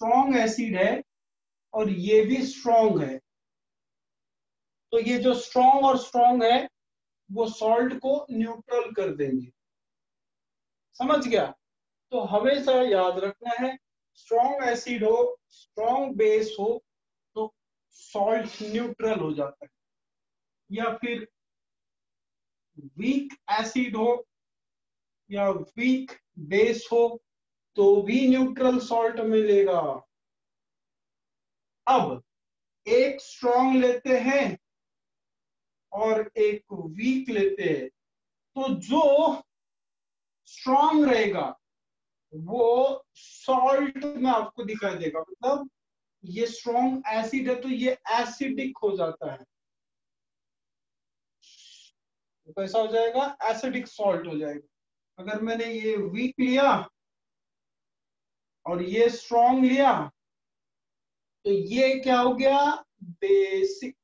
Strong acid है और ये भी स्ट्रॉन्ग है, तो ये जो स्ट्रॉन्ग और स्ट्रॉन्ग है वो सॉल्ट को न्यूट्रल कर देंगे। समझ गया? तो हमेशा याद रखना है, स्ट्रॉन्ग एसिड हो, स्ट्रॉन्ग बेस हो, तो सॉल्ट न्यूट्रल हो जाता है, या फिर वीक एसिड हो या वीक बेस हो तो भी न्यूट्रल सॉल्ट मिलेगा। अब एक स्ट्रॉन्ग लेते हैं और एक वीक लेते हैं, तो जो स्ट्रॉन्ग रहेगा वो सॉल्ट में आपको दिखाई देगा, मतलब ये स्ट्रॉन्ग एसिड है तो ये एसिडिक हो जाता है, तो कैसा हो जाएगा, एसिडिक सॉल्ट हो जाएगा। अगर मैंने ये वीक लिया और ये स्ट्रॉन्ग लिया तो ये क्या हो गया, बेसिक।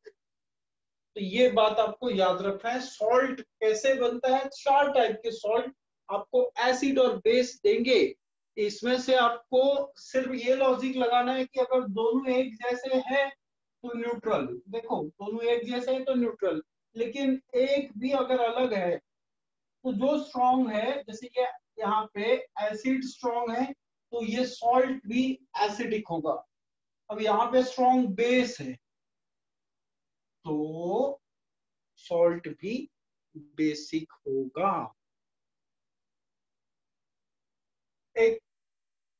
तो ये बात आपको याद रखना है। सॉल्ट कैसे बनता है, 4 टाइप के सॉल्ट आपको एसिड और बेस देंगे, इसमें से आपको सिर्फ ये लॉजिक लगाना है कि अगर दोनों एक जैसे हैं तो न्यूट्रल, देखो दोनों एक जैसे हैं तो न्यूट्रल, लेकिन एक भी अगर अलग है तो जो स्ट्रॉन्ग है, जैसे ये यहाँ पे एसिड स्ट्रॉन्ग है तो ये सॉल्ट भी एसिडिक होगा। अब यहाँ पे स्ट्रॉन्ग बेस है तो सॉल्ट भी बेसिक होगा। एक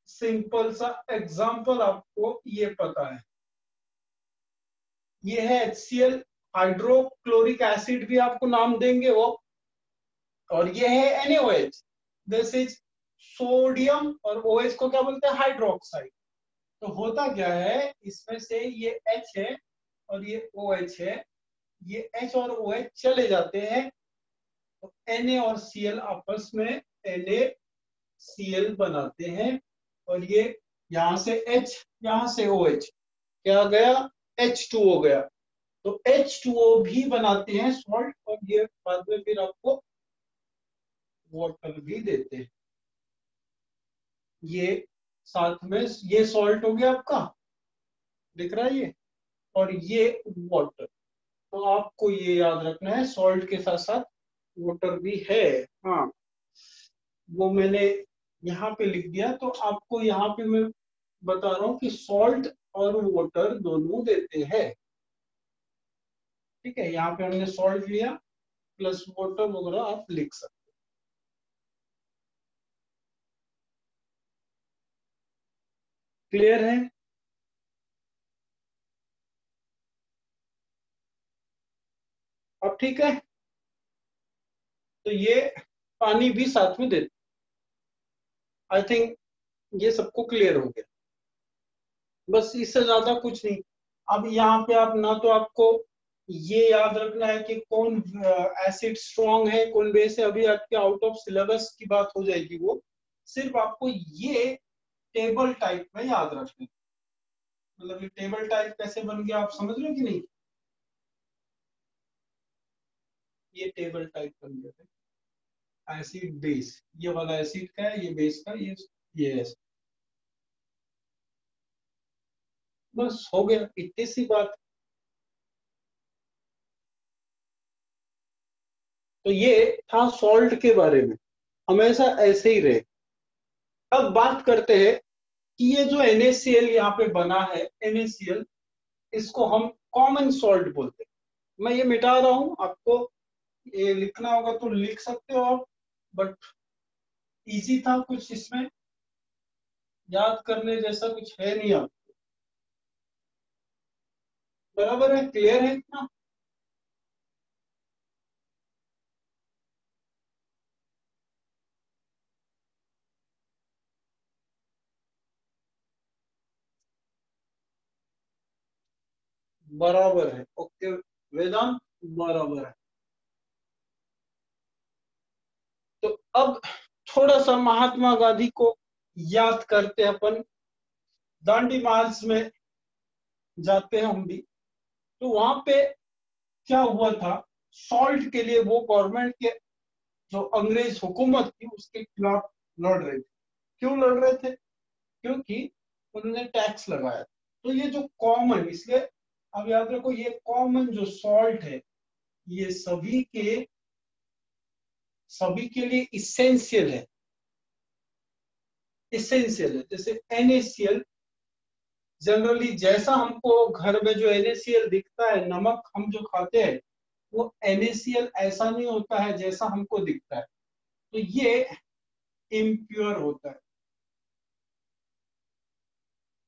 सिंपल सा एग्जांपल आपको ये पता है, ये है HCl, हाइड्रोक्लोरिक एसिड भी आपको नाम देंगे वो, और ये है NaOH, दिस इज सोडियम, और OH को क्या बोलते हैं, हाइड्रोक्साइड। तो होता क्या है, इसमें से ये H है और ये OH है, ये H और OH चले जाते हैं तो Na और Cl आपस में NaCl बनाते हैं, और ये यहां से H, यहां से OH, क्या गया, H2O गया। तो H2O भी बनाते हैं सॉल्ट, और ये बाद में फिर आपको वाटर भी देते हैं। ये साथ में ये सॉल्ट हो गया आपका, दिख रहा है ये, और ये वाटर। तो आपको ये याद रखना है, सॉल्ट के साथ साथ वाटर भी है। हाँ, वो मैंने यहाँ पे लिख दिया, तो आपको यहाँ पे मैं बता रहा हूँ कि सॉल्ट और वाटर दोनों देते हैं। ठीक है, यहाँ पे हमने सॉल्ट लिया प्लस वाटर वगैरह आप लिख सकते। क्लियर है? अब ठीक है, तो ये पानी भी साथ में देते। आई थिंक ये सबको क्लियर हो गया, बस इससे ज्यादा कुछ नहीं। अब यहाँ पे आप ना, तो आपको ये याद रखना है कि कौन एसिड स्ट्रॉन्ग है कौन बेस है, अभी आपके आउट ऑफ सिलेबस की बात हो जाएगी वो, सिर्फ आपको ये टेबल टाइप में याद रखना है। मतलब ये टेबल टाइप कैसे बन गया, आप समझ रहे हो कि नहीं, ये टेबल टाइप बन गया है, एसिड बेस, ये वाला एसिड का है, ये बेस का, ये है। बस हो गया, इतनी सी बात। तो ये था सॉल्ट के बारे में, हमेशा ऐसे ही रहे। अब बात करते हैं कि ये जो NaCl यहाँ पे बना है, NaCl, इसको हम कॉमन सॉल्ट बोलते हैं। मैं ये मिटा रहा हूं, आपको ये लिखना होगा तो लिख सकते हो आप, बट इजी था, कुछ इसमें याद करने जैसा कुछ है नहीं। आप बराबर है, क्लियर है इतना? बराबर है, ओके वेदांत, बराबर है। तो अब थोड़ा सा महात्मा गांधी को याद करते हैं अपन, दांडी मार्च में जाते हैं हम भी, तो वहां पे क्या हुआ था, सॉल्ट के लिए वो गवर्नमेंट के जो अंग्रेज हुकूमत थी उसके खिलाफ लड़ रहे थे। क्यों लड़ रहे थे, क्योंकि उन्होंने टैक्स लगाया। तो ये जो कॉमन, इसलिए अब याद रखो ये कॉमन जो सॉल्ट है ये सभी के लिए इसेंशियल है, इसेंशियल है। जैसे NaCl, जनरली जैसा हमको घर में जो NaCl दिखता है, नमक हम जो खाते हैं वो NaCl ऐसा नहीं होता है जैसा हमको दिखता है, तो ये इम्प्योर होता है,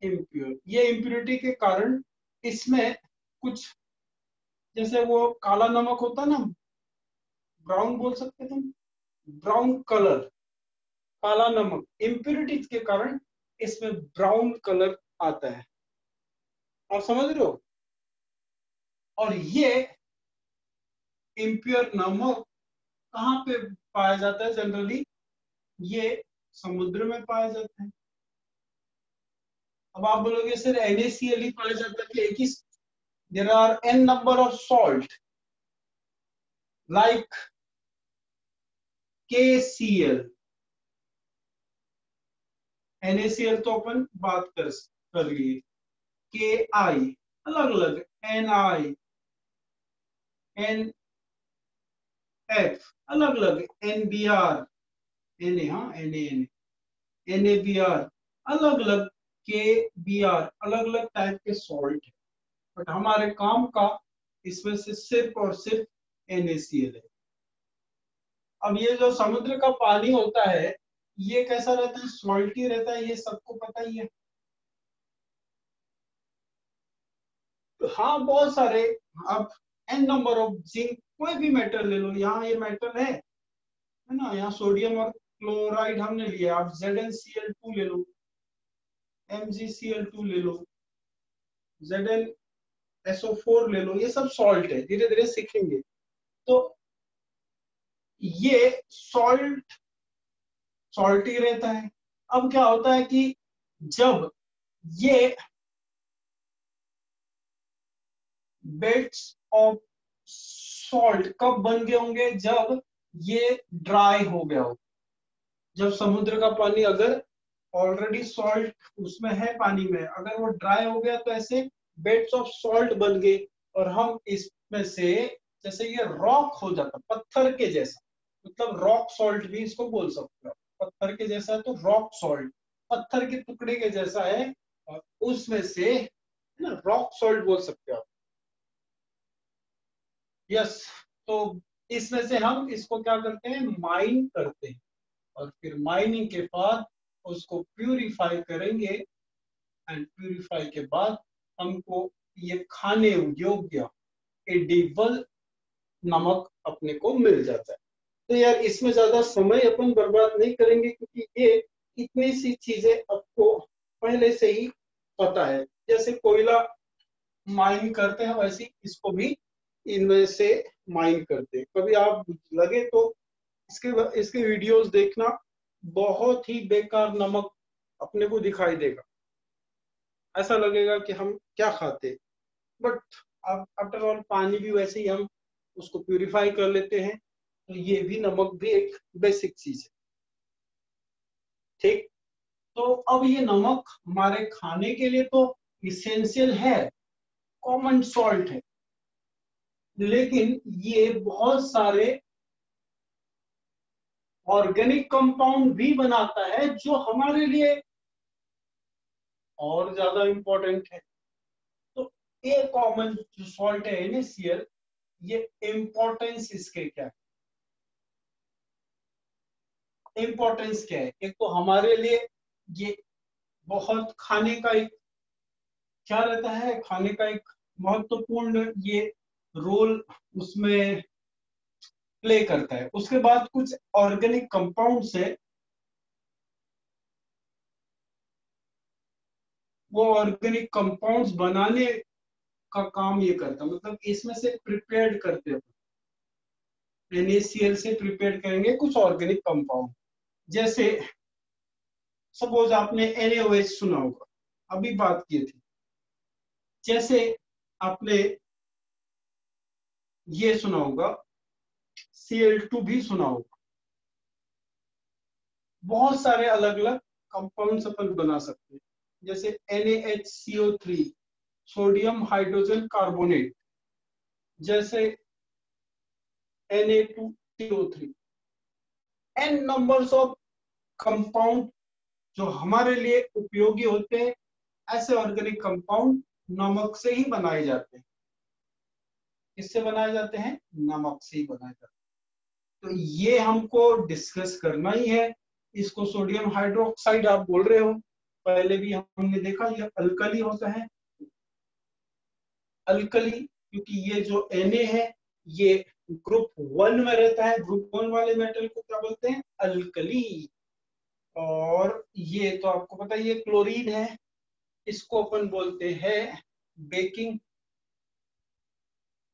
इम्प्योर। ये इम्प्योरिटी के कारण इसमें कुछ, जैसे वो काला नमक होता है ना, ब्राउन बोल सकते थे, ब्राउन कलर, काला नमक, इम्प्योरिटी के कारण इसमें ब्राउन कलर आता है, आप समझ रहे हो। और ये इम्प्योर नमक कहाँ पे पाया जाता है जनरली, ये समुद्र में पाया जाता है। अब आप बोलोगे सर NaCl ही पाया जाता है कि एक ही, there are n number of salt like KCl, NaCl तो अपन बात कर लिए, Ki अलग अलग, Ni, NF अलग अलग, NBr, Na, हाँ NaBr अलग अलग, KBr अलग अलग टाइप के सॉल्ट है, बट हमारे काम का इसमें से सिर्फ और सिर्फ NaCl है। अब ये जो समुद्र का पानी होता है ये कैसा रहता है, सॉल्टी रहता है, ये सबको पता ही है। तो हाँ बहुत सारे, अब n नंबर ऑफ जिंक, कोई भी मेटल ले लो, यहाँ ये मेटल है ना, यहाँ सोडियम और क्लोराइड हमने लिया, आप ZnCl2 ले लो, MgCl2 ले लो, ZnSO4 ले लो, ये सब सॉल्ट है, धीरे धीरे सीखेंगे। तो ये सॉल्ट ही रहता है। अब क्या होता है कि जब ये बेड्स ऑफ सॉल्ट कब बन गए होंगे, जब ये ड्राई हो गया हो, जब समुद्र का पानी अगर ऑलरेडी सॉल्ट उसमें है पानी में, अगर वो ड्राई हो गया तो ऐसे बेड्स ऑफ सॉल्ट बन गए, और हम इसमें से, जैसे ये रॉक हो जाता, पत्थर के जैसा, मतलब रॉक सॉल्ट भी इसको बोल सकते हो, पत्थर के जैसा है तो रॉक सॉल्ट, पत्थर के टुकड़े के जैसा है, और उसमें से ना रॉक सॉल्ट बोल सकते हो आप। यस, तो इसमें से हम इसको क्या करते हैं, माइन करते हैं, और फिर माइनिंग के बाद उसको प्यूरिफाई करेंगे, एंड प्यूरिफाई के बाद हमको ये खाने योग्य एडिबल नमक अपने को मिल जाता है। तो यार इसमें ज्यादा समय अपन बर्बाद नहीं करेंगे, क्योंकि ये इतनी सी चीजें आपको पहले से ही पता है, जैसे कोयला माइन करते हैं वैसे इसको भी इनमें से माइन करते हैं। कभी आप लगे तो इसके वीडियोस देखना, बहुत ही बेकार नमक अपने को दिखाई देगा, ऐसा लगेगा कि हम क्या खाते, बट आफ्टर ऑल पानी भी वैसे ही हम उसको प्यूरिफाई कर लेते हैं, तो ये भी नमक भी एक बेसिक चीज है। ठीक, तो अब ये नमक हमारे खाने के लिए तो इसेंशियल है, कॉमन सॉल्ट है, लेकिन ये बहुत सारे ऑर्गेनिक कंपाउंड भी बनाता है जो हमारे लिए और ज्यादा इंपॉर्टेंट है। तो ये कॉमन जो सॉल्ट है NaCl, ये इंपॉर्टेंस इसके क्या है, इंपॉर्टेंस क्या है, एक तो हमारे लिए ये बहुत खाने का एक क्या रहता है, खाने का एक महत्वपूर्ण ये रोल उसमें प्ले करता है। उसके बाद कुछ ऑर्गेनिक कंपाउंड्स है, वो ऑर्गेनिक कंपाउंड्स बनाने का काम ये करता है, मतलब इसमें से प्रिपेयर्ड करते हैं, NaCl से प्रिपेयर करेंगे कुछ ऑर्गेनिक कंपाउंड। जैसे सपोज आपने NaOH सुना होगा, अभी बात की थी, जैसे आपने ये सुना होगा, Cl2 भी सुना होगा, बहुत सारे अलग अलग कंपाउंड्स अपन बना सकते हैं। जैसे NaHCO3 सोडियम हाइड्रोजन कार्बोनेट, जैसे Na2CO3, N numbers of compound जो हमारे लिए उपयोगी होते हैं, ऐसे ऑर्गेनिक कंपाउंड नमक से ही बनाए जाते हैं। किससे बनाए जाते हैं? नमक से ही बनाए जाते हैं। तो ये हमको डिस्कस करना ही है। इसको सोडियम हाइड्रोक्साइड आप बोल रहे हो, पहले भी हमने देखा ये अल्कली होता है। अल्कली क्योंकि ये जो Na है ये ग्रुप 1 में रहता है, ग्रुप 1 वाले मेटल को क्या बोलते हैं? अल्कली। और ये तो आपको पता है ये क्लोरीन है, इसको अपन बोलते हैं बेकिंग।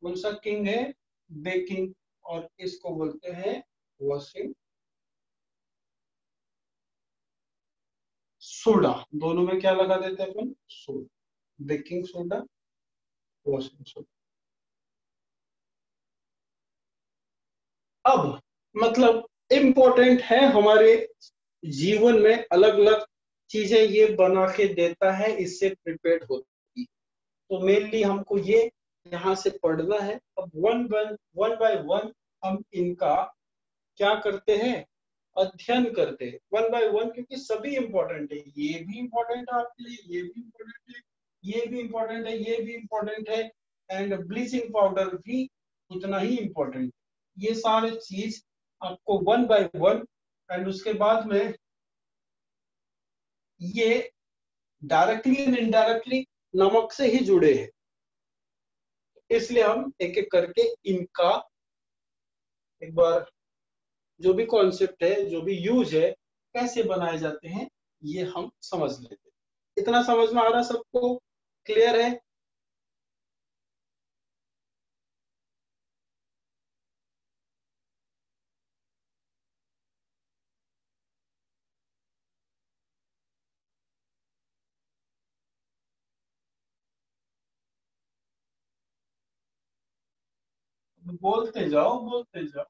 कौन सा किंग है? बेकिंग। और इसको बोलते हैं वॉशिंग सोडा। दोनों में क्या लगा देते हैं अपन? Soda. Baking soda, washing soda. अब मतलब इम्पोर्टेंट है हमारे जीवन में, अलग अलग चीजें ये बना के देता है, इससे प्रिपेयर होती है। तो मेनली हमको ये यहाँ से पढ़ना है। अब वन बाय वन हम इनका क्या करते हैं? अध्ययन करते हैं वन बाय वन, क्योंकि सभी इंपॉर्टेंट है। ये भी इंपॉर्टेंट है आपके लिए, ये भी इंपॉर्टेंट है, ये भी इंपॉर्टेंट है, ये भी इंपॉर्टेंट है, एंड ब्लीचिंग पाउडर भी उतना ही इंपॉर्टेंट है। ये सारे चीज आपको वन बाय वन, एंड उसके बाद में ये डायरेक्टली एंड इनडायरेक्टली नमक से ही जुड़े हैं, इसलिए हम एक एक करके इनका एक बार जो भी कॉन्सेप्ट है, जो भी यूज है, कैसे बनाए जाते हैं, ये हम समझ लेते हैं। इतना समझ में आ रहा? सबको क्लियर है? बोलते जाओ, बोलते जाओ।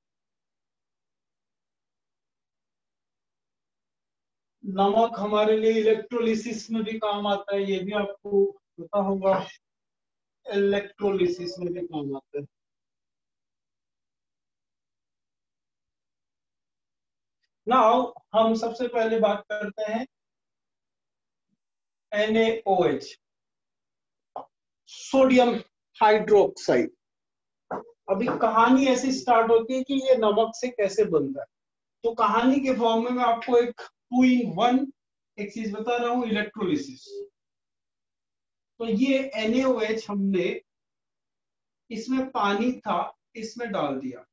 नमक हमारे लिए इलेक्ट्रोलिसिस में भी काम आता है, ये भी आपको पता होगा। इलेक्ट्रोलिसिस में भी काम आता है। नाउ हम सबसे पहले बात करते हैं NaOH, सोडियम हाइड्रोक्साइड। अभी कहानी ऐसी स्टार्ट होती है कि ये नमक से कैसे बनता है। तो कहानी के फॉर्म में मैं आपको एक 2 in 1 एक चीज बता रहा हूँ, इलेक्ट्रोलिसिस। तो ये NaOH हमने, इसमें पानी था, इसमें डाल दिया।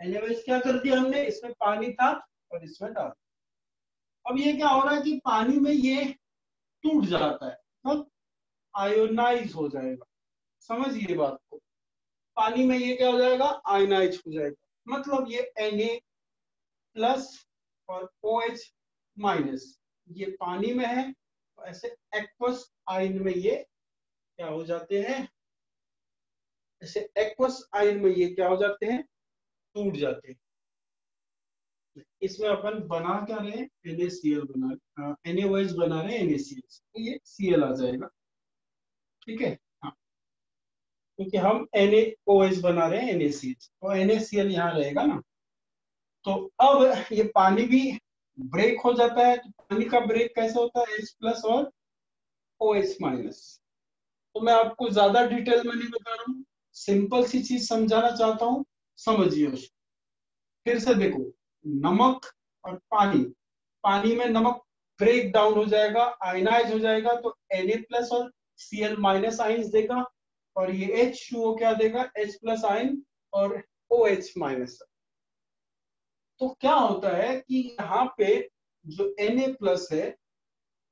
NaOH क्या कर दिया हमने? इसमें पानी था और इसमें डाल दिया। अब ये क्या हो रहा है कि पानी में ये टूट जाता है, मतलब आयोनाइज हो जाएगा। समझिए बात को, पानी में ये क्या हो जाएगा? आयोनाइज हो जाएगा। मतलब ये Na+ और OH माइनस, ये पानी में है, तो ऐसे एक्वस आयन में ये क्या हो जाते हैं? ऐसे एक्वस आयन में ये क्या हो जाते हैं? टूट जाते हैं। इसमें अपन बना क्या रहे हैं? NaCl बना रहे, NaOH बना रहे हैं NaCl, तो ये Cl आ जाएगा। ठीक है, हाँ, क्योंकि हम NaOH बना रहे हैं NaCl, तो NaCl यहाँ रहेगा ना। तो अब ये पानी भी ब्रेक हो जाता है। तो पानी का ब्रेक कैसे होता है? H+ और OH माइनस। तो मैं आपको ज्यादा डिटेल में नहीं बता रहा हूँ, सिंपल सी चीज समझाना चाहता हूँ, समझिए उसको। फिर से देखो, नमक और पानी, पानी में नमक ब्रेक डाउन हो जाएगा, आयनाइज हो जाएगा, तो Na+ और Cl- आयन्स देगा, और ये H2O क्या देगा? H+ आयन और OH माइनस। तो क्या होता है कि यहाँ पे जो Na+ है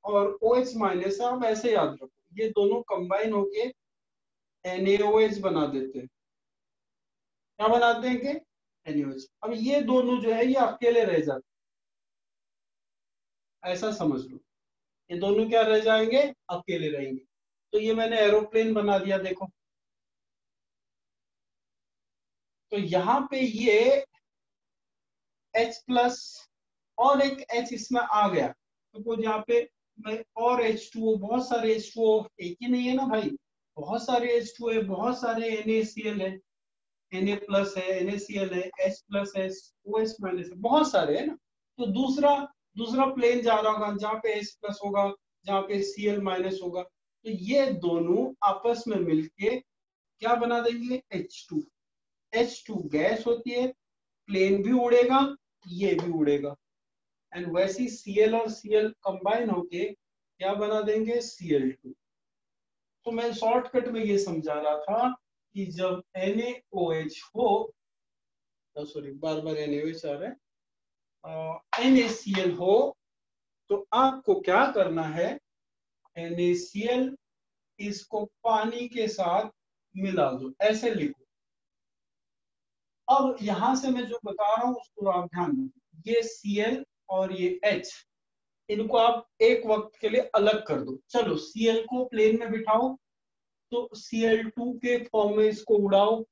और OH माइनस है, आप ऐसे याद रखो, ये दोनों कंबाइन होके NaOH बना देते हैं। क्या बनाते हैं कि NaOH। अब ये दोनों जो है ये अकेले रह जाते हैं, ऐसा समझ लो। ये दोनों क्या रह जाएंगे? अकेले रहेंगे। तो ये मैंने एरोप्लेन बना दिया, देखो। तो यहाँ पे ये H+ और एक H इसमें आ गया। सपोज यहाँ पे में और H2O, बहुत सारे H2O, एक ही नहीं है ना भाई, बहुत सारे H2O है, बहुत सारे NaCl है, Na प्लस है, NaCl है, H प्लस है, OH माइनस है, बहुत सारे है ना। तो दूसरा दूसरा प्लेन जा रहा होगा जहाँ पे H प्लस होगा, जहाँ पे Cl माइनस होगा, तो ये दोनों आपस में मिलके क्या बना देंगे, H2। H2 गैस होती है, प्लेन भी उड़ेगा, ये भी उड़ेगा, एंड वैसी Cl और Cl कंबाइन होके क्या बना देंगे, Cl2। तो मैं शॉर्टकट में ये समझा रहा था कि जब NaOH हो, सॉरी बार बार NaOH आ रहा है, NaCl हो, तो आपको क्या करना है, NaCl इसको पानी के साथ मिला दो, ऐसे लिखो। अब यहां से मैं जो बता रहा हूं उसको आप ध्यान दो, ये Cl और ये H, इनको आप एक वक्त के लिए अलग कर दो। चलो Cl को प्लेन में बिठाओ, तो Cl2 के फॉर्म में इसको उड़ाओ,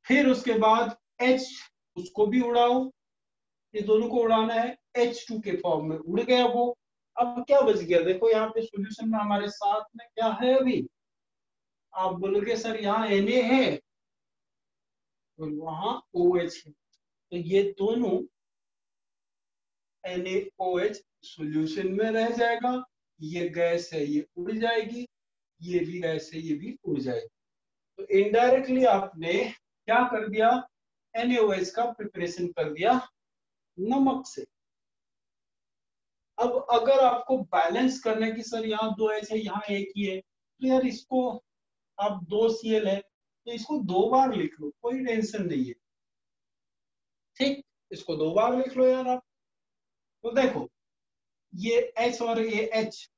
फिर उसके बाद H, उसको भी उड़ाओ, ये दोनों को उड़ाना है, H2 के फॉर्म में उड़ गया वो। अब क्या बच गया, देखो यहाँ पे सॉल्यूशन में हमारे साथ में क्या है अभी, आप बोलोगे सर यहाँ Na है और वहां OH है, तो ये दोनों NaOH सॉल्यूशन में रह जाएगा, ये गैस है ये उड़ जाएगी, ये भी गैस है ये भी उड़ जाएगी। तो इनडायरेक्टली आपने क्या कर दिया, NaOH का प्रिपरेशन कर दिया नमक से। अब अगर आपको बैलेंस करने की, सर यहाँ 2H है यहाँ एक ही है, तो यार इसको आप 2Cl है तो इसको 2 बार लिख लो, कोई टेंशन नहीं है, ठीक, इसको 2 बार लिख लो यार आप। तो देखो ये H और ये H,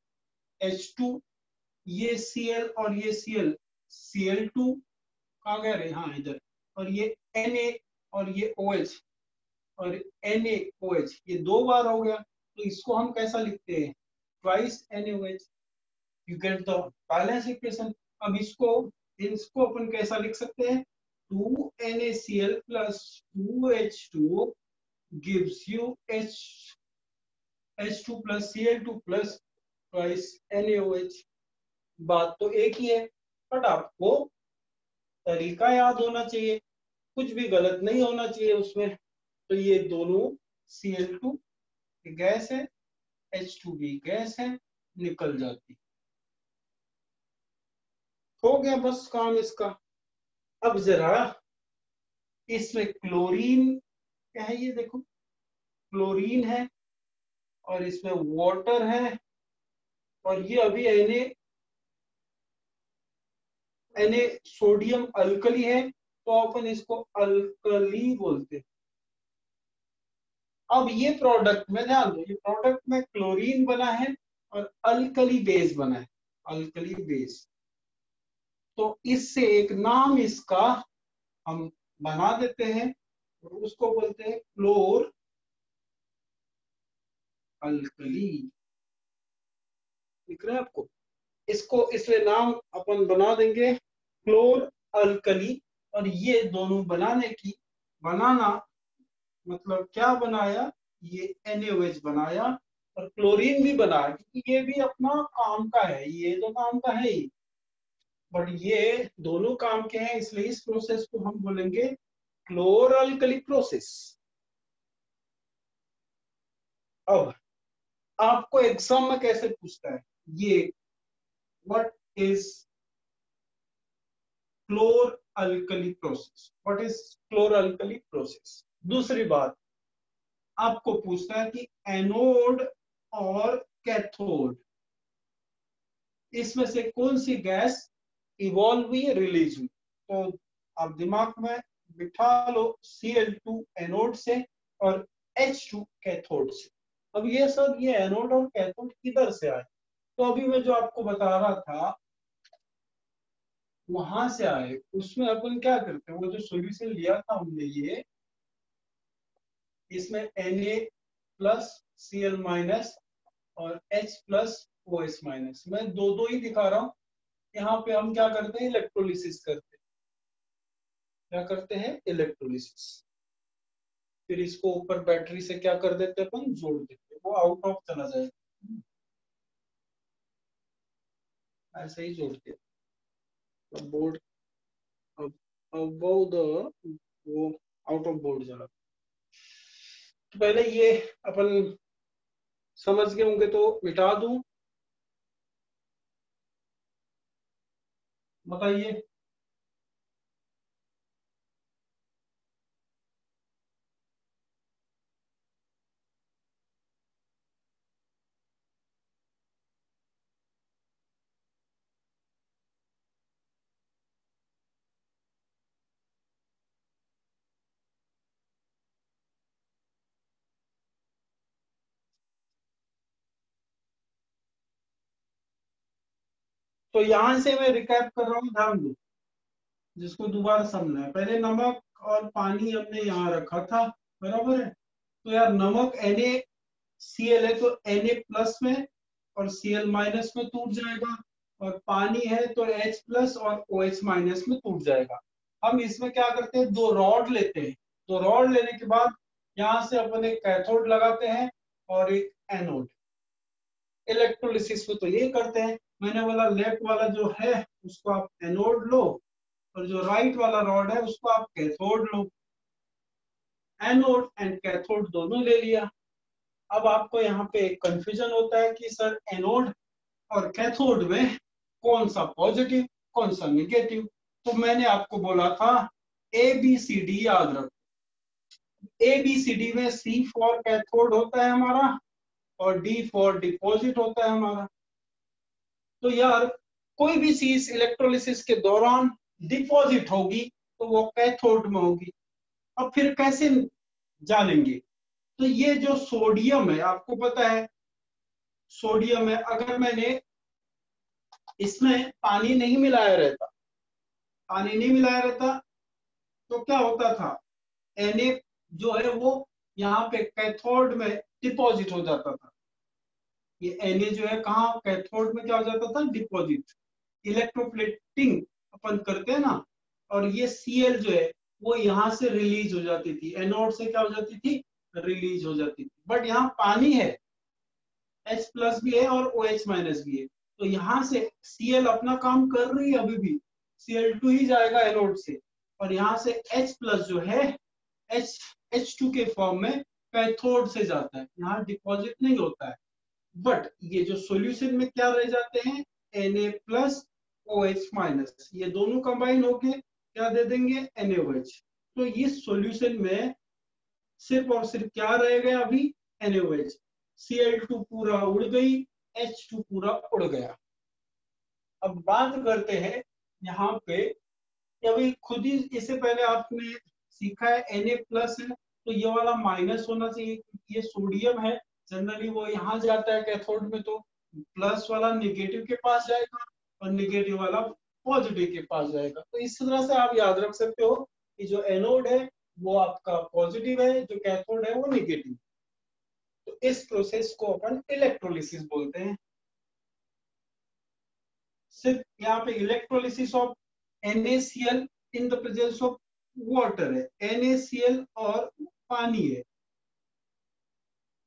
H2, ये Cl और ये Cl, Cl2 कहाँ गए रे, हाँ इधर, और ये Na और ये OH और NaOH, ये 2 बार हो गया, तो इसको हम कैसा लिखते हैं, twice NaOH, you get the balance equation. अब इसको इसको अपन कैसा लिख सकते हैं, 2NaCl plus 2H2O gives you H2 plus Cl2 plus twice NaOH। बात तो एक ही है, बट आपको तरीका याद होना चाहिए, कुछ भी गलत नहीं होना चाहिए उसमें। तो ये दोनों Cl2 गैस है, H2 भी गैस है, निकल जाती, हो गया बस काम इसका। अब जरा इसमें क्लोरीन क्या है, ये देखो क्लोरीन है और इसमें वाटर है, और ये अभी Na सोडियम अल्कली है, तो अपन इसको अल्कली बोलते हैं। अब ये प्रोडक्ट में ध्यान दो, ये प्रोडक्ट में क्लोरीन बना है और अल्कली बेस बना है, अल्कली बेस, तो इससे एक नाम इसका हम बना देते हैं और उसको बोलते हैं क्लोर अल्कली। दिख रहा है आपको, इसको इसमें नाम अपन बना देंगे क्लोर अल्कली। और ये दोनों बनाने की, बनाना मतलब क्या बनाया, ये NaOH बनाया और क्लोरीन भी बनाया, क्योंकि ये भी अपना काम का है, ये तो काम का है ही, बट ये दोनों काम के हैं, इसलिए इस प्रोसेस को हम बोलेंगे क्लोर अल्कली प्रोसेस। अब आपको एग्जाम में कैसे पूछता है ये, what is क्लोर alkali process, what is क्लोर alkali process. दूसरी बात आपको पूछता है कि एनोड और कैथोड, इसमें से कौन सी गैस इवॉल्व हुई, रिलीज हुई। तो आप दिमाग में बिठा लो Cl2 एनोड से और H2 कैथोड से। अब ये सब, ये एनोड और कैथोड किधर से आए, तो अभी मैं जो आपको बता रहा था वहां से आए। उसमें अपन क्या करते हैं, वो जो सॉल्यूशन लिया था हमने ये, इसमें Na प्लस Cl माइनस और H प्लस OH माइनस, मैं दो दो ही दिखा रहा हूँ। यहाँ पे हम क्या करते हैं, इलेक्ट्रोलिसिस करते हैं, क्या करते हैं, इलेक्ट्रोलिसिस। फिर इसको ऊपर बैटरी से क्या कर देते हैं, अपन जोड़ देते हैं, वो आउट ऑफ चला जाएगा, ऐसे ही जोड़ते हैं। बोर्ड अब अबाउ द वो आउट ऑफ बोर्ड चला। तो पहले ये अपन समझ गए होंगे तो मिटा दूं, बताइए। तो यहां से मैं रिकैप कर रहा हूँ, ध्यान दो, जिसको दोबारा समझना है। पहले नमक और पानी हमने यहाँ रखा था, बराबर है। तो यार नमक NaCl है तो Na प्लस में और Cl माइनस में टूट जाएगा, और पानी है तो H प्लस और OH माइनस में टूट जाएगा। हम इसमें क्या करते हैं, दो रॉड लेते हैं। तो रॉड लेने के बाद यहाँ से अपन एक कैथोड लगाते हैं और एक एनोड। इलेक्ट्रोलिसिस में तो ये करते हैं। मैंने बोला लेफ्ट वाला जो है उसको आप एनोड लो, और जो राइट वाला रॉड है उसको आप cathode low. Anode and cathode दोनों ले लिया। अब आपको यहाँ पे एक कंफ्यूजन होता है कि सर एनोड और कैथोड में कौन सा पॉजिटिव कौन सा निगेटिव। तो मैंने आपको बोला था ABCD याद रखो। ABCD में C फॉर कैथोड होता है हमारा, और D फॉर डिपॉजिट होता है हमारा। तो यार कोई भी चीज इलेक्ट्रोलिसिस के दौरान डिपॉजिट होगी तो वो कैथोड में होगी। अब फिर कैसे जानेंगे, तो ये जो सोडियम है आपको पता है, सोडियम है, अगर मैंने इसमें पानी नहीं मिलाया रहता, पानी नहीं मिलाया रहता तो क्या होता था, Na जो है वो यहाँ पे कैथोड में डिपॉजिट हो जाता था। ये Na जो है कहाँ कैथोड में क्या हो जाता था, डिपॉजिट। इलेक्ट्रोप्लेटिंग अपन करते हैं ना, और ये Cl जो है वो यहाँ से रिलीज हो जाती थी, एनोड से क्या हो जाती थी, रिलीज हो जाती थी। बट यहाँ पानी है, H प्लस भी है और OH माइनस भी है, तो यहाँ से Cl अपना काम कर रही है अभी भी, Cl2 ही जाएगा एनोड से, और यहाँ से H प्लस जो है H2 के फॉर्म में कैथोड से जाता है, यहाँ डिपॉजिट नहीं होता है। बट ये जो सॉल्यूशन में क्या रह जाते हैं, Na प्लस OH माइनस, ये दोनों कंबाइन होके क्या दे देंगे, NaOH। तो इस सॉल्यूशन में सिर्फ और सिर्फ क्या रह गया अभी, NaOH। Cl2 पूरा उड़ गई, H2 पूरा उड़ गया। अब बात करते हैं यहाँ पे, अभी खुद ही इससे पहले आपने सीखा है Na प्लस है तो ये वाला माइनस होना चाहिए, क्योंकि ये सोडियम है, जनरली वो यहाँ जाता है कैथोड में, तो प्लस वाला निगेटिव के पास जाएगा और निगेटिव वाला पॉजिटिव के पास जाएगा। तो इस तरह से आप याद रख सकते हो कि जो एनोड है वो आपका पॉजिटिव है, जो कैथोड है वो निगेटिव। तो इस प्रोसेस को अपन इलेक्ट्रोलिसिस बोलते हैं। सिर्फ यहाँ पे electrolysis of NaCl in the presence of water है, NaCl और पानी है।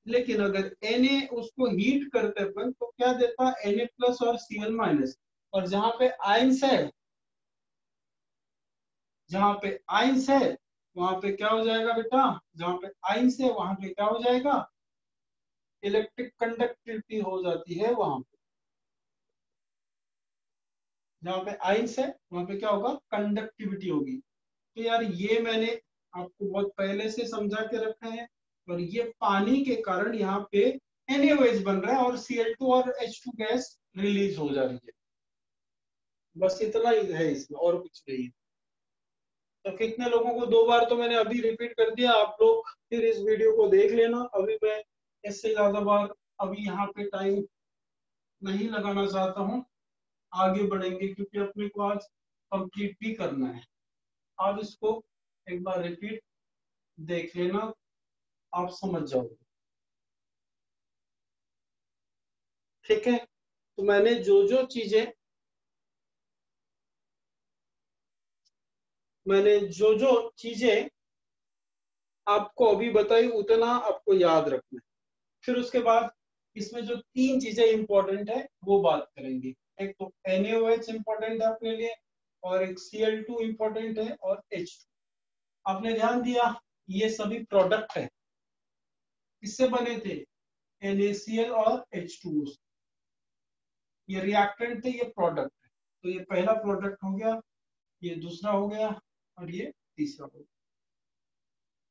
लेकिन अगर Na उसको हीट करते अपन तो क्या देता, Na प्लस और Cl माइनस। और जहां पे आयंस है, जहां पे आयंस है वहां पे क्या हो जाएगा बेटा, जहां पे आयंस है वहां पे क्या हो जाएगा, इलेक्ट्रिक कंडक्टिविटी हो जाती है वहां पे। जहां पे आयंस है वहां पे क्या होगा, कंडक्टिविटी होगी। तो यार ये मैंने आपको बहुत पहले से समझा के रखा है, और ये पानी के कारण यहाँ पे NaOH बन रहा है और Cl2 और H2 गैस रिलीज हो जा रही है। बस इतना ही है इसमें, और कुछ नहीं है। तो कितने लोगों को दो बार तो मैंने अभी रिपीट कर दिया, आप लोग फिर इस वीडियो को देख लेना। अभी मैं इससे ज्यादा बार अभी यहाँ पे टाइम नहीं लगाना चाहता हूँ, आगे बढ़ेंगे क्योंकि अपने को आज कंप्लीट भी करना है। आप इसको एक बार रिपीट देख लेना, आप समझ जाओगे। ठीक है, तो मैंने जो जो चीजें आपको अभी बताई उतना आपको याद रखना है। फिर उसके बाद इसमें जो तीन चीजें इंपॉर्टेंट है वो बात करेंगे। एक तो NaOH इंपॉर्टेंट है अपने लिए, और एक Cl2 इंपॉर्टेंट है, और H2। आपने ध्यान दिया ये सभी प्रोडक्ट है, किससे बने थे? NaCl और H2O। ये रिएक्टेंट थे, ये प्रोडक्ट है। तो ये पहला प्रोडक्ट हो गया, ये दूसरा हो गया, और ये तीसरा हो गया।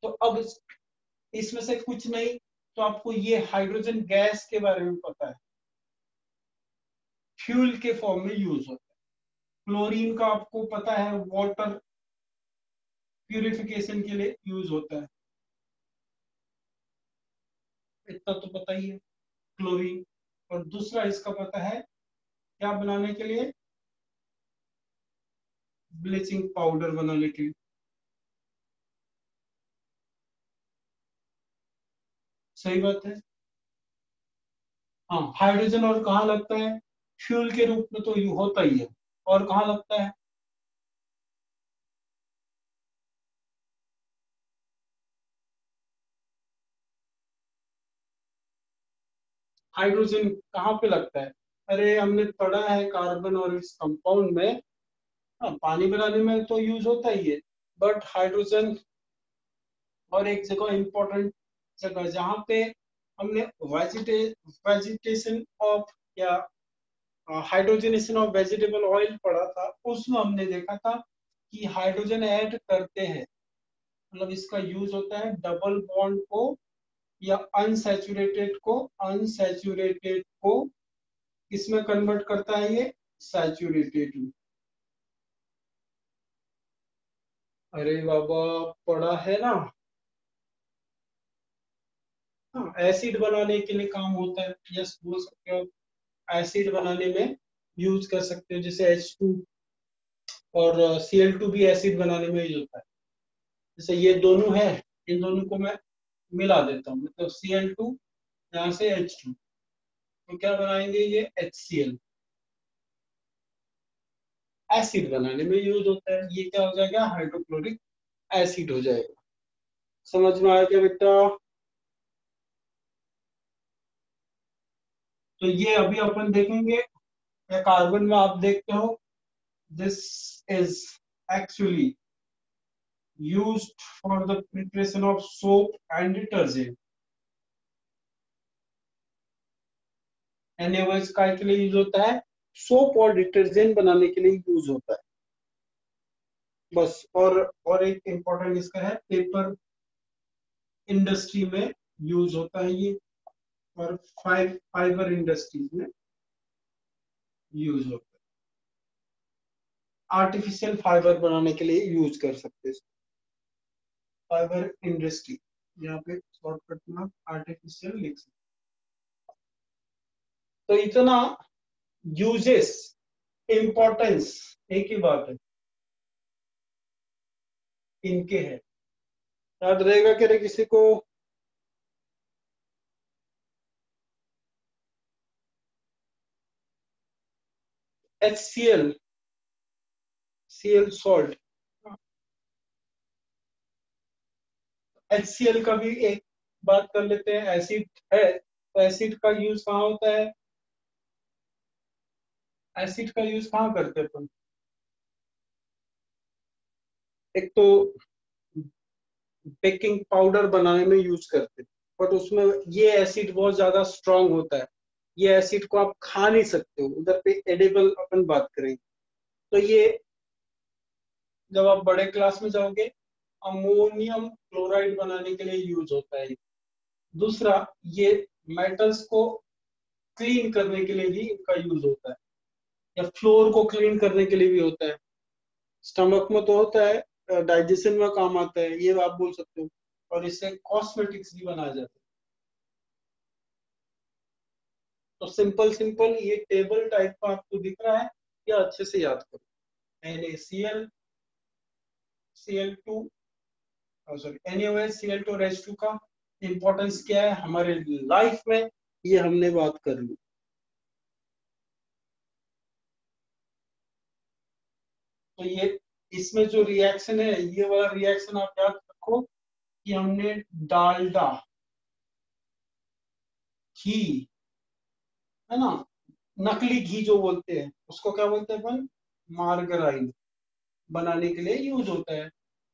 तो अब इसमें से कुछ नहीं, तो आपको ये हाइड्रोजन गैस के बारे में पता है, फ्यूल के फॉर्म में यूज होता है। क्लोरीन का आपको पता है वाटर प्यूरिफिकेशन के लिए यूज होता है, इतना तो पता ही है क्लोरीन। और दूसरा इसका पता है क्या बनाने के लिए? ब्लीचिंग पाउडर बनाने के लिए। सही बात है। हाँ, हाइड्रोजन और कहाँ लगता है? फ्यूल के रूप में तो यू होता ही है, और कहाँ लगता है? हाइड्रोजन कहाँ पे लगता है? अरे हमने पढ़ा है कार्बन और इस कंपाउंड में। हाँ, पानी बनाने में तो यूज होता ही है, बट हाइड्रोजन और एक जगह इंपॉर्टेंट जगह जहाँ पे हमने वेजिटेशन ऑफ या हाइड्रोजनेशन ऑफ वेजिटेबल ऑयल पढ़ा था, उसमें हमने देखा था कि हाइड्रोजन ऐड करते हैं, मतलब इसका यूज होता है डबल बॉन्ड को या अनसैचुरेटेड को इसमें कन्वर्ट करता है ये सैचुरेटेड में। अरे बाबा, पढ़ा है ना। हाँ, एसिड बनाने के लिए काम होता है, यस बोल सकते हो। एसिड बनाने में यूज कर सकते हो, जैसे H2 और Cl2 भी एसिड बनाने में यूज होता है। जैसे ये दोनों है, इन दोनों को मैं मिला देता हूँ, मतलब Cl2 यहाँ से H2, तो क्या बनाएंगे? ये HCl, एसिड बनाने में यूज होता है। ये क्या हो जाएगा? हाइड्रोक्लोरिक एसिड हो जाएगा। समझ में आया क्या बेटा? तो ये अभी अपन देखेंगे, या कार्बन में आप देखते हो, this is actually used for the preparation of soap and detergent। NaOH काय के लिए यूज होता है? सोप और डिटर्जेंट बनाने के लिए यूज होता है, बस। और एक इम्पोर्टेंट इसका है, पेपर इंडस्ट्री में यूज होता है ये, और फाइबर इंडस्ट्रीज में यूज होता है। आर्टिफिशियल फाइबर बनाने के लिए यूज कर सकते हैं, फाइबर इंडस्ट्री। यहाँ पे शॉर्टकट में आर्टिफिशियल लिख सकते। तो इतना यूजेस, इंपॉर्टेंस एक ही बात है, इनके है। याद रहेगा क्या रे किसी को? HCl, Cl salt. HCl का भी एक बात कर लेते हैं, एसिड है, तो एसिड का यूज कहाँ होता है? एसिड का यूज कहाँ करते हैं अपन? एक तो बेकिंग पाउडर बनाने में यूज करते हैं, बट उसमें ये एसिड बहुत ज्यादा स्ट्रांग होता है, ये एसिड को आप खा नहीं सकते हो। उधर पे एडिबल अपन बात करेंगे, तो ये जब आप बड़े क्लास में जाओगे, अमोनियम क्लोराइड बनाने के लिए यूज होता है। दूसरा, ये मेटल्स को क्लीन करने के लिए भी इनका यूज होता है, या फ्लोर को क्लीन करने के लिए भी होता है। स्टमक में तो होता है, डाइजेशन में काम आता है, ये आप बोल सकते हो। और इससे कॉस्मेटिक्स भी बनाया जाता है। तो सिंपल सिंपल ये टेबल टाइप का आपको दिख रहा है, या अच्छे से याद करो। NaCl, Cl2, sorry NaOH, Cl2 और H2 का इंपॉर्टेंस क्या है हमारे लाइफ में, ये हमने बात कर ली। तो ये इसमें जो रिएक्शन है, ये वाला रिएक्शन आप याद रखो, कि हमने डालडा, घी, है ना, नकली घी जो बोलते हैं उसको क्या बोलते हैं अपन, मार्गराइन, बनाने के लिए यूज होता है।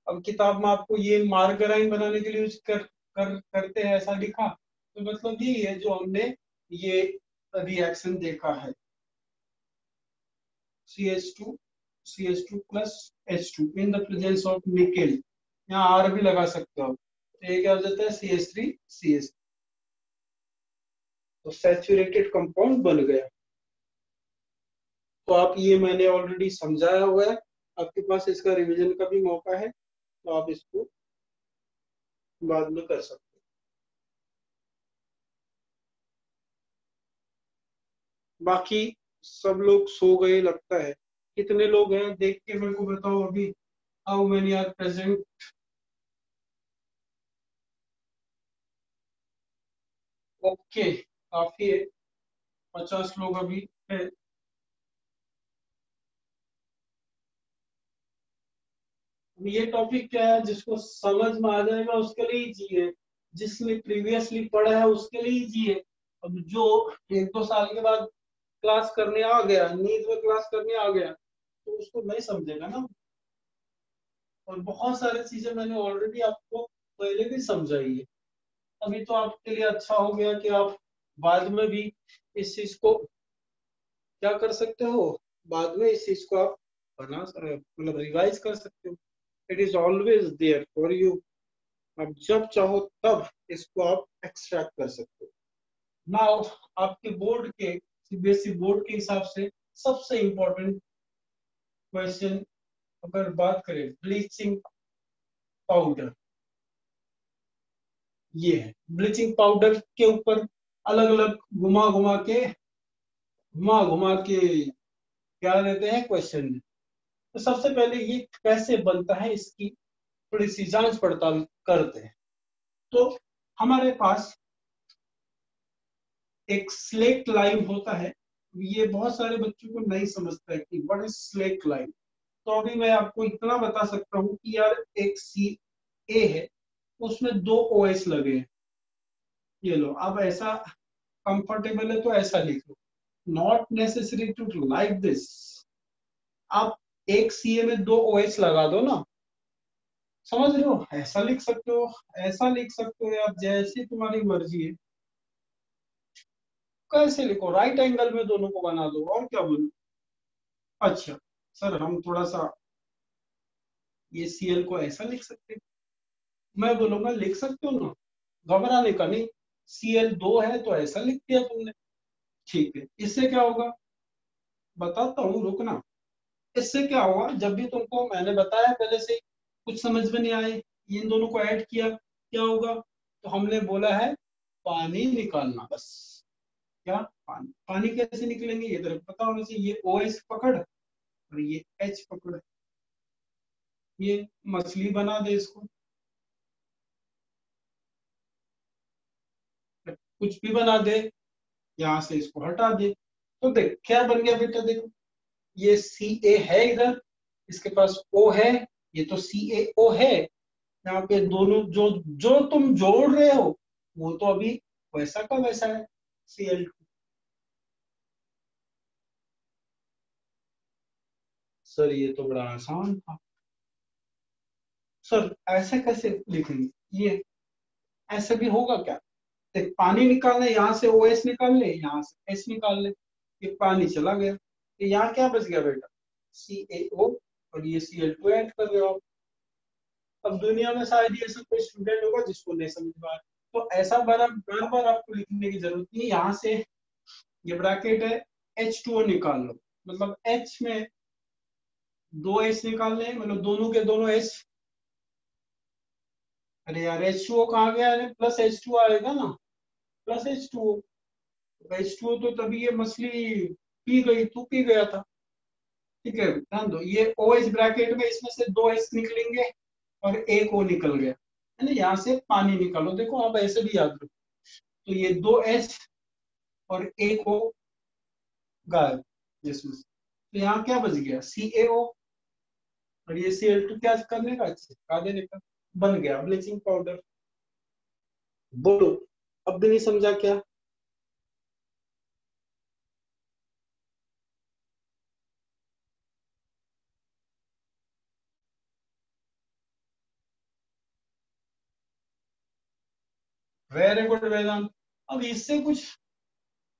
अब किताब में आपको ये मार्गराइन बनाने के लिए यूज करते हैं ऐसा लिखा, तो मतलब यही है जो हमने ये रिएक्शन देखा है। CH2 CH2 plus H2 in the presence of nickel, यहाँ आर भी लगा सकते हो आप, तो ये क्या हो जाता है CH3CH, तो सैचुरेटेड कंपाउंड बन गया। तो आप ये मैंने ऑलरेडी समझाया हुआ है, आपके पास इसका रिवीजन का भी मौका है, तो आप इसको बाद में कर सकते हो। बाकी सब लोग सो गए लगता है, कितने लोग हैं देख के मेरे को बताओ अभी, how many are present. Okay, काफी है, 50 लोग अभी है। ये टॉपिक क्या है, जिसको समझ में आ जाएगा उसके लिए इजी है, जिसने प्रीवियसली पढ़ा है उसके लिए इजी है। अब जो 1-2 साल के बाद क्लास करने आ गया, नींद में क्लास करने आ गया, तो उसको नहीं समझेगा ना। और बहुत सारी चीजें मैंने ऑलरेडी आपको पहले भी समझाई है। अभी तो आपके लिए अच्छा हो गया कि आप बाद में भी इस चीज को क्या कर सकते हो, बाद में इस चीज को आप मतलब रिवाइज कर सकते हो। It is always there for you, आप जब चाहो तब इसको आप एक्सट्रैक्ट कर सकते हो। नाउ आपके बोर्ड के, सीबीएसई बोर्ड के हिसाब से सबसे इंपॉर्टेंट क्वेश्चन अगर बात करें, ब्लीचिंग पाउडर, ये है ब्लीचिंग पाउडर के ऊपर अलग अलग घुमा घुमा के क्या देते हैं क्वेश्चन। तो सबसे पहले ये कैसे बनता है इसकी थोड़ी सी जांच पड़ताल करते हैं। तो हमारे पास एक स्लेट लाइन होता है, ये बहुत सारे बच्चों को नहीं समझता है कि व्हाट इज स्लेट लाइन। तो अभी मैं आपको इतना बता सकता हूँ कि यार एक सी ए है, उसमें 2 OS लगे हैं, ये लो, अब ऐसा कंफर्टेबल है तो ऐसा लिख लो, not necessary to like this. आप एक सीए में 2 OS लगा दो ना, समझ रहे हो, ऐसा लिख सकते हो, ऐसा लिख सकते हो यार, जैसी तुम्हारी मर्जी है, कैसे लिखो, राइट एंगल में दोनों को बना दो, और क्या बोलो। अच्छा सर, हम थोड़ा सा ये सीएल को ऐसा लिख सकते हैं, मैं बोलूंगा लिख सकते हो ना, घबराने का नहीं, CL2 है तो ऐसा लिख दिया तुमने, ठीक है, इससे क्या होगा, बताता हूँ रुकना। इससे क्या होगा, जब भी तुमको मैंने बताया पहले से कुछ समझ में नहीं आए, इन दोनों को ऐड किया, क्या होगा, तो हमने बोला है पानी निकालना बस। क्या, पानी, पानी कैसे निकलेंगे ये तरफ पता होना चाहिए, ये OH पकड़ और ये H पकड़, ये मछली बना दे इसको, कुछ भी बना दे, यहाँ से इसको हटा दे, तो देख क्या बन गया बेटा, देखो ये CA है इधर, इसके पास O है, ये तो CaO है, यहाँ पे दोनों जो जो तुम जोड़ रहे हो वो तो अभी वैसा का वैसा है, Cl2। सर ये तो बड़ा आसान था, सर ऐसे कैसे लिखेंगे, ये ऐसे भी होगा क्या, देख पानी निकालना है, यहाँ से OS निकाल ले, यहाँ से H निकाल ले, ये पानी चला गया, तो यहाँ क्या बच गया बेटा, CaO, और ये Cl2 ऐड कर रहे हो आप। अब दुनिया में शायद ही ऐसा कोई स्टूडेंट होगा जिसको नहीं समझ में आए, तो ऐसा बार बार आपको लिखने की जरूरत नहीं है, यहाँ से ये ब्रैकेट है, H2O निकाल लो, मतलब H में 2 H निकालने हैं, मतलब दोनों के दोनों H, अरे यार H2O कहाँ गया, अरे प्लस H2O आएगा ना, प्लस H2O, H2O तो तभी ये मछली पी गई, तू पी गया था, ठीक है, ध्यान दो, ये OH ब्रैकेट में इसमें से 2 H निकलेंगे और एक O निकल गया, है ना, यहाँ से पानी निकालो, देखो आप ऐसे भी याद रखो, तो ये 2 H और एक O गायब जिसमें से, तो यहाँ क्या बच गया CaO, और ये Cl2 क्या करने का, चिपका देने का, बन गया ब्लीचिंग पाउडर। बोलो, अब भी नहीं समझा क्या? वेरी गुड वेदांत। अब इससे कुछ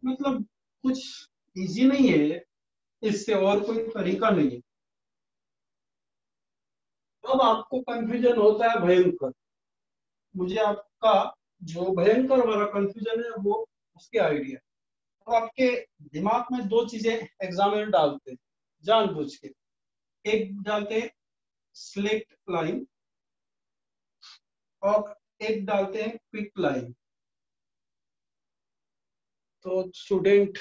मतलब कुछ इजी नहीं है, इससे और कोई तरीका नहीं है। अब आपको कंफ्यूजन होता है भयंकर। मुझे आपका जो भयंकर वाला कंफ्यूजन है वो उसके आइडिया। तो आपके दिमाग में दो चीजें एग्जाम में डालते हैं जानबूझ के। एक डालते हैं स्लेक्ट लाइन और एक डालते हैं क्विक लाइन। तो स्टूडेंट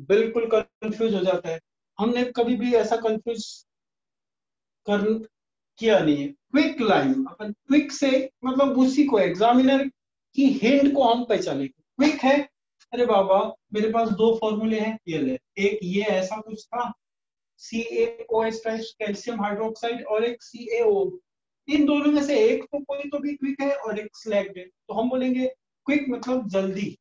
बिल्कुल कंफ्यूज हो जाता है। हमने कभी भी ऐसा कंफ्यूज कर किया नहीं है। क्विक लाइन, अपन क्विक से मतलब उसी को एग्जामिनर की हिंट को हम पहचाने। क्विक है, अरे बाबा मेरे पास दो फॉर्मूले हैं, ये ले। एक ये ऐसा कुछ था, CaOH कैल्शियम हाइड्रोक्साइड, और एक CaO। इन दोनों में से एक तो कोई तो भी क्विक है और एक स्लैग्ड है, तो हम बोलेंगे क्विक मतलब जल्दी।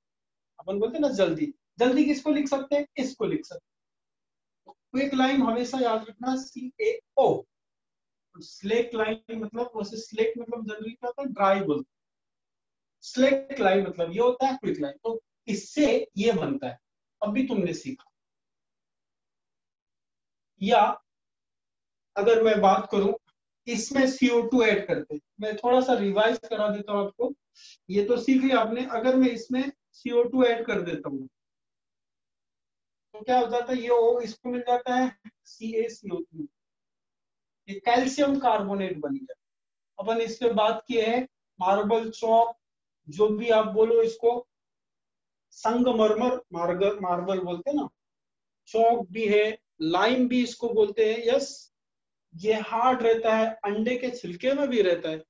अपन बोलते हैं ना जल्दी। जल्दी किसको लिख सकते हैं? इसको लिख सकते हैं। क्विक लाइन हमेशा याद रखना CaO। स्लेक लाइन मतलब, वैसे स्लेक मतलब जनरली क्या होता है? ड्राई बोलते। स्लेक लाइन मतलब ये होता है क्विक लाइन। तो इससे ये बनता है। अभी तुमने सीखा। या अगर मैं बात करूं, इसमें CO2 ऐड करते हैं। मैं थोड़ा सा रिवाइज करा देता हूं आपको। ये तो सीख लिया आपने। अगर मैं इसमें CO2 ऐड कर देता हूं तो क्या हो जाता है? ये O इसको मिल जाता है CaCO3। ये कैल्शियम कार्बोनेट बन गया। अपन इस पे बात की है मार्बल चौक, जो भी आप बोलो इसको, संगमरमर मार्बल मार्बल बोलते हैं ना, चौक भी है, लाइम भी इसको बोलते हैं। यस, ये हार्ड रहता है, अंडे के छिलके में भी रहता है।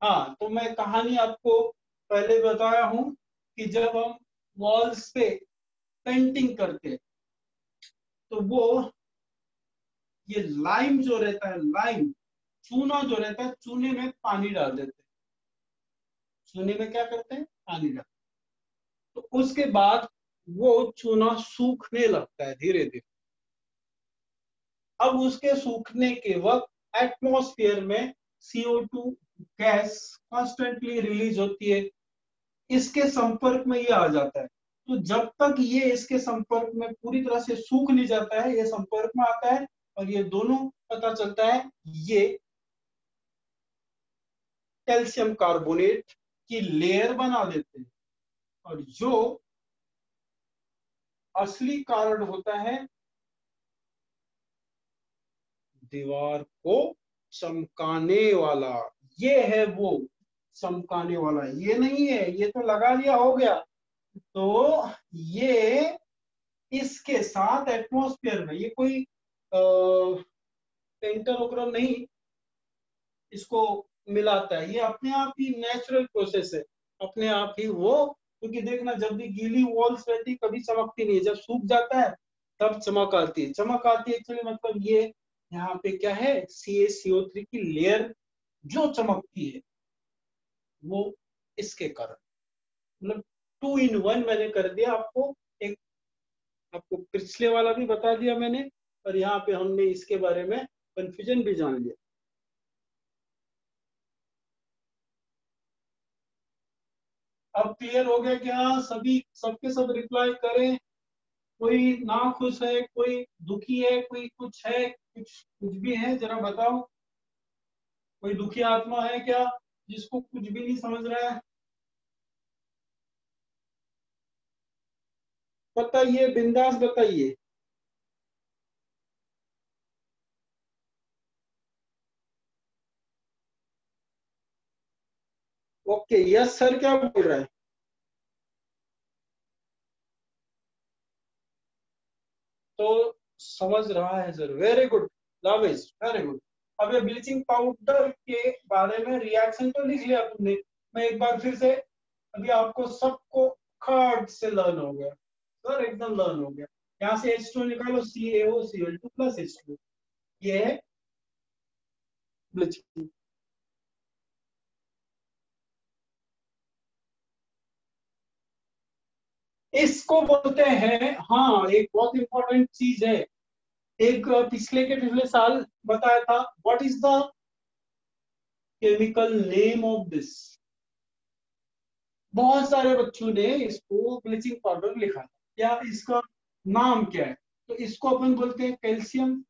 हाँ, तो मैं कहानी आपको पहले बताया हूं कि जब हम वॉल्स पे पेंटिंग करते तो वो ये लाइम जो रहता है, लाइम चूना जो रहता है, चूने में पानी डाल देते हैं। चूने में क्या करते हैं? पानी डाल। तो उसके बाद वो चूना सूखने लगता है धीरे धीरे। अब उसके सूखने के वक्त एटमॉस्फेयर में CO2 गैस कॉन्स्टेंटली रिलीज होती है। इसके संपर्क में ये आ जाता है। तो जब तक ये इसके संपर्क में पूरी तरह से सूख नहीं जाता है, ये संपर्क में आता है और ये दोनों पता चलता है ये कैल्शियम कार्बोनेट की लेयर बना देते हैं। और जो असली कारण होता है दीवार को चमकाने वाला, ये है वो चमकाने वाला। ये नहीं है ये तो लगा लिया हो गया। तो ये इसके साथ एटमॉस्फेयर में, ये कोई पेंटालोग्राम नहीं इसको मिलाता है। ये अपने आप ही नेचुरल प्रोसेस है, अपने आप ही वो। क्योंकि देखना, जब भी गीली वॉल्स रहती कभी चमकती नहीं है, जब सूख जाता है तब चमक आती है। चमक आती है एक्चुअली मतलब ये यहाँ पे क्या है, CaCO3 की लेयर जो चमकती है वो इसके कारण। मतलब 2 in 1 मैंने कर दिया आपको। एक आपको पिछले वाला भी बता दिया मैंने, और यहाँ पे हमने इसके बारे में कंफ्यूजन भी जान लिया। अब क्लियर हो गया क्या? सभी सबके सब रिप्लाई करें। कोई ना खुश है, कोई दुखी है, कोई कुछ है, कुछ कुछ भी है जरा बताओ। कोई दुखी आत्मा है क्या जिसको कुछ भी नहीं समझ रहा है? बताइए, बिंदास बताइए। ओके, यस सर क्या बोल रहा है? तो समझ रहा है सर, वेरी गुड। लावेज वेरी गुड। अब ये ब्लीचिंग पाउडर के बारे में रिएक्शन तो लिख लिया तुमने। मैं एक बार फिर से, अभी आपको सबको खट से लर्न हो गया सर, एकदम लर्न हो गया। यहाँ से H2 निकालो, CaOCl2 प्लस H2, ये है ब्लीचिंग। इसको बोलते हैं, हाँ एक बहुत इंपॉर्टेंट चीज है, एक पिछले के पिछले साल बताया था, what is the chemical name of this. बहुत सारे बच्चों ने इसको ब्लीचिंग पाउडर लिखा था, क्या इसका नाम क्या है? तो इसको अपन बोलते हैं कैल्शियम,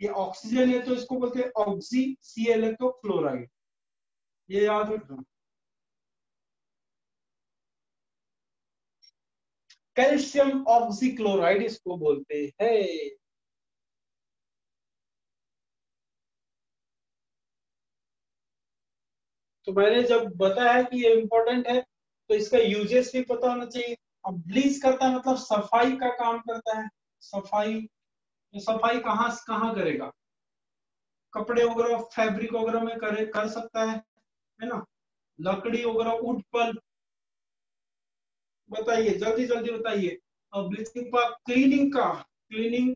ये ऑक्सीजन है तो इसको बोलते हैं ऑक्सी, Cl है तो क्लोराइड, ये याद रखना। कैल्शियम ऑक्सीक्लोराइड इसको बोलते हैं। तो मैंने जब बताया कि ये इंपॉर्टेंट है तो इसका यूजेस भी पता होना चाहिए। अब ब्लीच करता है मतलब सफाई का काम करता है, सफाई, तो सफाई कहाँ कहाँ करेगा? कपड़े वगैरह, फैब्रिक वगैरह में कर सकता है ना, लकड़ी वगैरह, वुड पल्प। बताइए जल्दी जल्दी बताइए। और ब्लीचिंग का क्लीनिंग का, क्लीनिंग,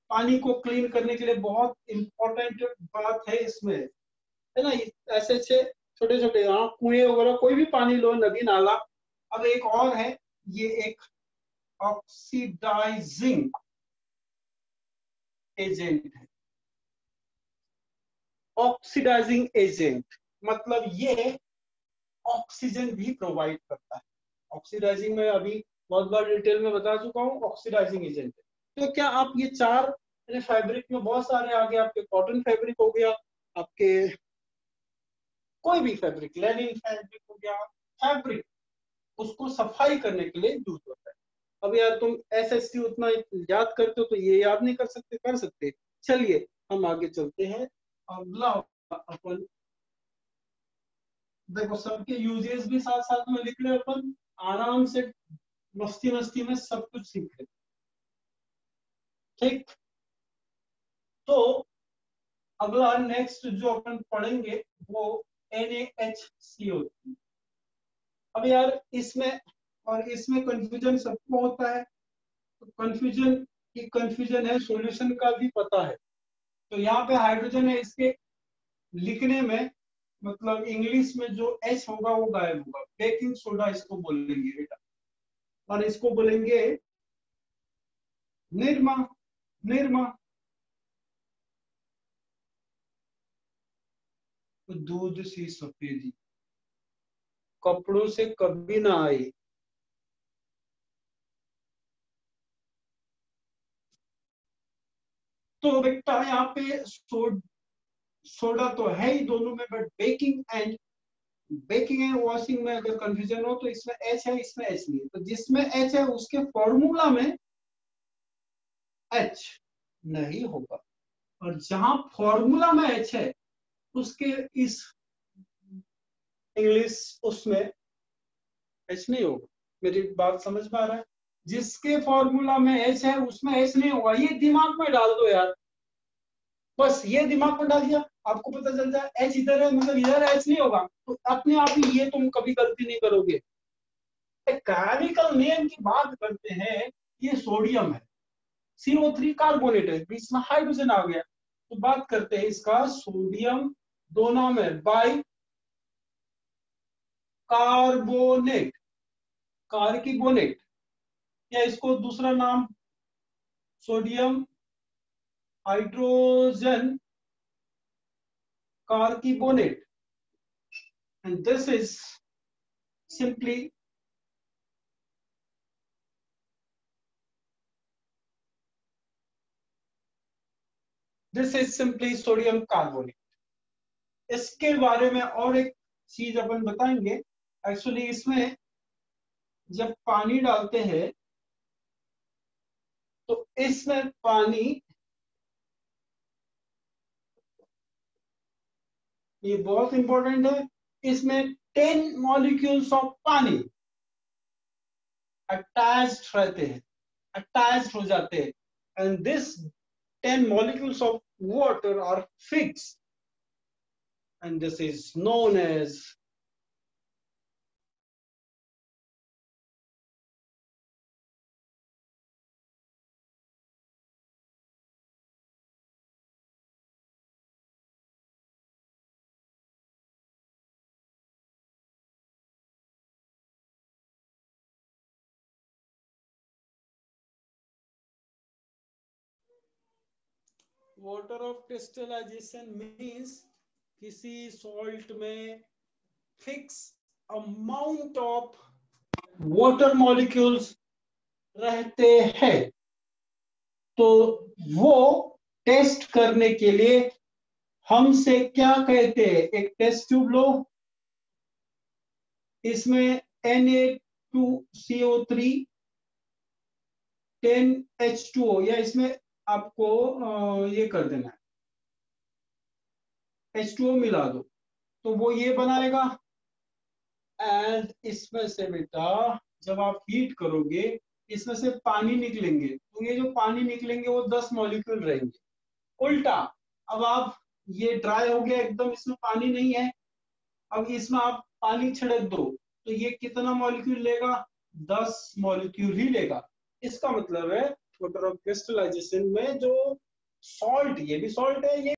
पानी को क्लीन करने के लिए बहुत इंपॉर्टेंट बात है इसमें, है ना। ऐसे ऐसे छोटे छोटे, यहाँ कुएं वगैरह कोई भी पानी लो, नदी नाला। अब एक और है, ये एक ऑक्सीडाइजिंग एजेंट है। ऑक्सीडाइजिंग एजेंट मतलब ये ऑक्सीजन भी प्रोवाइड करता है। ऑक्सीडाइजिंग में अभी बहुत बार डिटेल में बता चुका हूँ, ऑक्सीडाइजिंग एजेंट है। तो क्या आप ये चार, फैब्रिक में बहुत सारे आ गए, आपके कॉटन फैब्रिक हो गया, आपके कोई भी फैब्रिक, लेनिन फैब्रिक हो गया, फैब्रिक उसको सफाई करने के लिए यूज होता है। अब यार तुम SST उतना याद करते हो तो ये याद नहीं कर सकते, कर सकते। चलिए हम आगे चलते हैं। अगला अपन देखो, सबके यूजेस भी साथ साथ में लिख रहे हैं अपन, आराम से मस्ती मस्ती में सब कुछ सीख रहे। ठीक, तो अगला नेक्स्ट जो अपन पढ़ेंगे वो NaHCO3। अब यार इसमें, और इसमें कंफ्यूजन सबको होता है, तो कंफ्यूजन की कंफ्यूजन है, सॉल्यूशन का भी पता है। तो यहाँ पे हाइड्रोजन है, इसके लिखने में मतलब इंग्लिश में जो H होगा वो गायब होगा, बेकिंग सोडा इसको बोलेंगे बेटा, और इसको बोलेंगे निरमा, निरमा। तो दूध सी सफेदी कपड़ों से कभी ना आई। तो बेटा यहाँ पे सोडा तो है ही दोनों में, बट बेकिंग एंड वॉशिंग में अगर कंफ्यूजन हो तो इसमें H है, इसमें H नहीं है। तो जिसमें H है उसके फॉर्मूला में H नहीं होगा, और जहां फॉर्मूला में H है उसके इस इंग्लिश उसमें H नहीं होगा। मेरी बात समझ में आ रहा है? जिसके फॉर्मूला में H है उसमें H नहीं होगा, ये दिमाग में डाल दो यार, बस ये दिमाग में डाल दिया, आपको पता चल जाए H इधर है मतलब इधर H नहीं होगा, तो अपने आप ही ये तुम कभी गलती नहीं करोगे। केमिकल नेम की बात करते हैं, ये सोडियम है, CO3 कार्बोनेट है, बीच में हाइड्रोजन आ गया, तो बात करते हैं इसका सोडियम, दो नाम है, बाई कार्बोनेट, कार्बोनेट, या इसको दूसरा नाम sodium hydrogen carbonate, and this is simply sodium carbonate. इसके बारे में और एक चीज अपन बताएंगे, एक्चुअली इसमें जब पानी डालते हैं तो इसमें पानी, ये बहुत इंपॉर्टेंट है, इसमें 10 मॉलिक्यूल्स ऑफ पानी अटैच्ड रहते हैं, अटैच्ड हो जाते हैं, and this 10 molecules of water are fixed, and this is known as water of crystallisation means किसी सॉल्ट में fix amount of water molecules रहते हैं। तो वो टेस्ट करने के लिए हमसे क्या कहते हैं, एक टेस्ट ट्यूब लो, इसमें Na2CO3 10H2O, या इसमें आपको ये कर देना है, H2O मिला दो तो वो ये बनाएगा। एंड इसमें से बेटा जब आप हीट करोगे इसमें से पानी निकलेंगे, तो ये जो पानी निकलेंगे वो 10 मॉलिक्यूल रहेंगे। उल्टा अब आप, ये ड्राई हो गया एकदम, इसमें पानी नहीं है, अब इसमें आप पानी छिड़क दो तो ये कितना मॉलिक्यूल लेगा, 10 मॉलिक्यूल ही लेगा। इसका मतलब है वाटर ऑफ क्रिस्टलाइजेशन में जो सॉल्ट, ये भी सॉल्ट है, ये